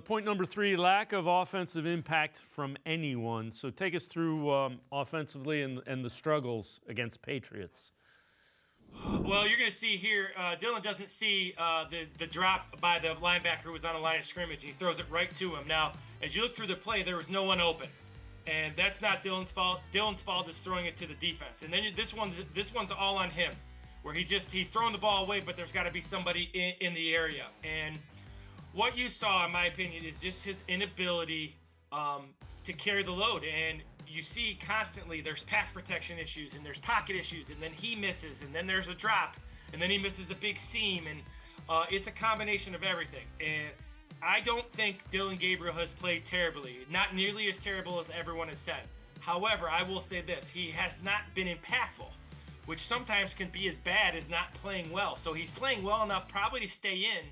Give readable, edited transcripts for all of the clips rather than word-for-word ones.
Point number 3, lack of offensive impact from anyone. So take us through offensively and the struggles against Patriots. Well, you're going to see here, Dylan doesn't see the drop by the linebacker who was on the line of scrimmage, and he throws it right to him. Now, as you look through the play, there was no one open, and that's not Dylan's fault. Dylan's fault is throwing it to the defense, and then this one's all on him, where he's throwing the ball away, but there's got to be somebody in the area. And what you saw, in my opinion, is just his inability to carry the load. And you see constantly there's pass protection issues and there's pocket issues, and then he misses, and then there's a drop, and then he misses a big seam, and it's a combination of everything. And I don't think Dylan Gabriel has played terribly, not nearly as terrible as everyone has said. However, I will say this, he has not been impactful, which sometimes can be as bad as not playing well. So he's playing well enough probably to stay in,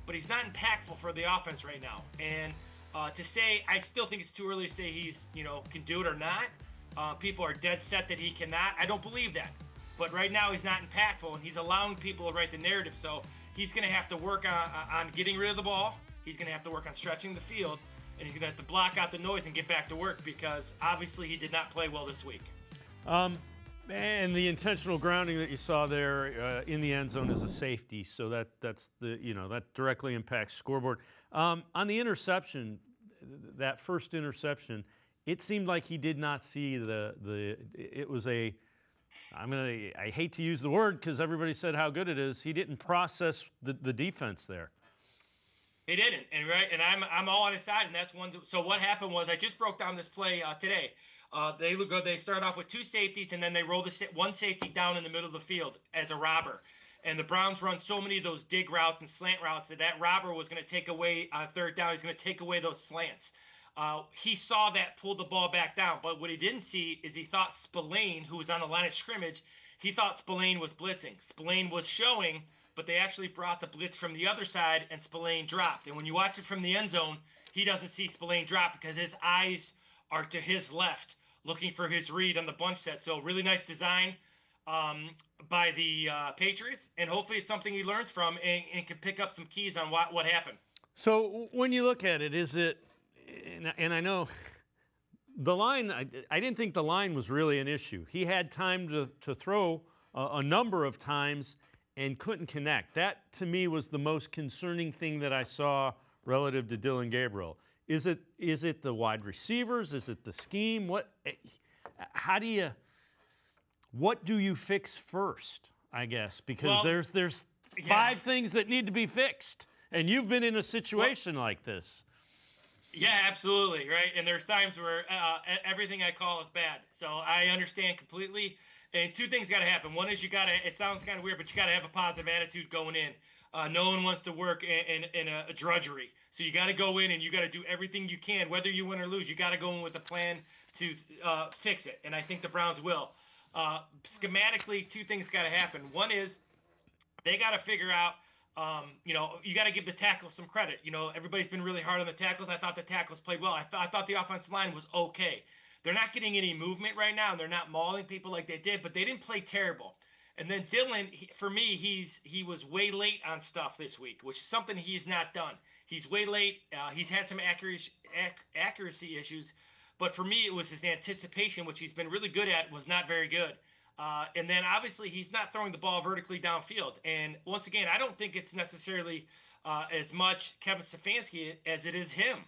but he's not impactful for the offense right now. And to say, I still think it's too early to say he's, can do it or not. People are dead set that he cannot. I don't believe that. But right now he's not impactful, and he's allowing people to write the narrative. So he's going to have to work on getting rid of the ball. He's going to have to work on stretching the field, and he's going to have to block out the noise and get back to work, because obviously he did not play well this week. And the intentional grounding that you saw there in the end zone is a safety, so that's that directly impacts scoreboard. On the interception, that first interception, it seemed like he did not see it was I hate to use the word because everybody said how good it is. He didn't process the defense there. He didn't, and I'm all on his side, and that's one. So what happened was, I just broke down this play today. They look good. They start off with two safeties, and then they roll one safety down in the middle of the field as a robber. And the Browns run so many of those dig routes and slant routes that robber was going to take away third down. He's going to take away those slants. He saw that, pulled the ball back down. But what he didn't see is he thought Spillane, who was on the line of scrimmage, he thought Spillane was blitzing. Spillane was showing, but they actually brought the blitz from the other side, and Spillane dropped. And when you watch it from the end zone, he doesn't see Spillane drop because his eyes are to his left, looking for his read on the bunch set. So really nice design by the Patriots, and hopefully it's something he learns from and can pick up some keys on what happened. So when you look at it, is it, and I know the line, I didn't think the line was really an issue. He had time to throw a number of times and couldn't connect. That, to me, was the most concerning thing that I saw relative to Dylan Gabriel. Is it the wide receivers? Is it the scheme? What do you fix first, I guess? Because there's 5 things that need to be fixed, and you've been in a situation like this. Yeah, absolutely, right? And there's times where everything I call is bad. So I understand completely. And 2 things got to happen. One is it sounds kind of weird, but you got to have a positive attitude going in. No one wants to work in a drudgery. So you got to go in and you got to do everything you can. Whether you win or lose, you got to go in with a plan to fix it. And I think the Browns will. Schematically, 2 things got to happen. One is they got to figure out, you got to give the tackles some credit. Everybody's been really hard on the tackles. I thought the tackles played well. I thought the offensive line was okay. They're not getting any movement right now, and they're not mauling people like they did, but they didn't play terrible. And then Dylan, for me, he was way late on stuff this week, which is something he's not done. He's way late. He's had some accuracy issues, but for me, it was his anticipation, which he's been really good at, was not very good. And then obviously he's not throwing the ball vertically downfield. And once again, I don't think it's necessarily as much Kevin Stefanski as it is him.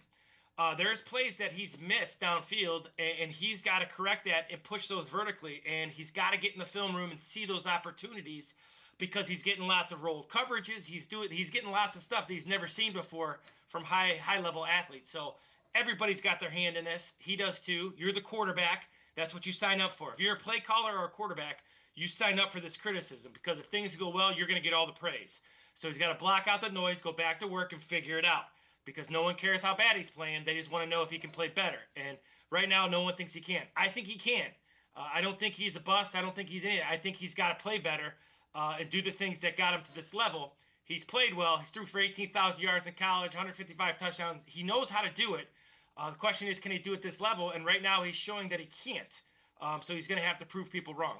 There's plays that he's missed downfield, and he's got to correct that and push those vertically. And he's got to get in the film room and see those opportunities, because he's getting lots of rolled coverages. He's getting lots of stuff that he's never seen before from high level athletes. So everybody's got their hand in this. He does too. You're the quarterback. That's what you sign up for. If you're a play caller or a quarterback, you sign up for this criticism, because if things go well, you're going to get all the praise. So he's got to block out the noise, go back to work, and figure it out, because no one cares how bad he's playing. They just want to know if he can play better. And right now, no one thinks he can. I think he can. I don't think he's a bust. I don't think he's in it. I think he's got to play better and do the things that got him to this level. He's played well. He's threw for 18,000 yards in college, 155 touchdowns. He knows how to do it. The question is, can he do it at this level? And right now, he's showing that he can't. So he's going to have to prove people wrong.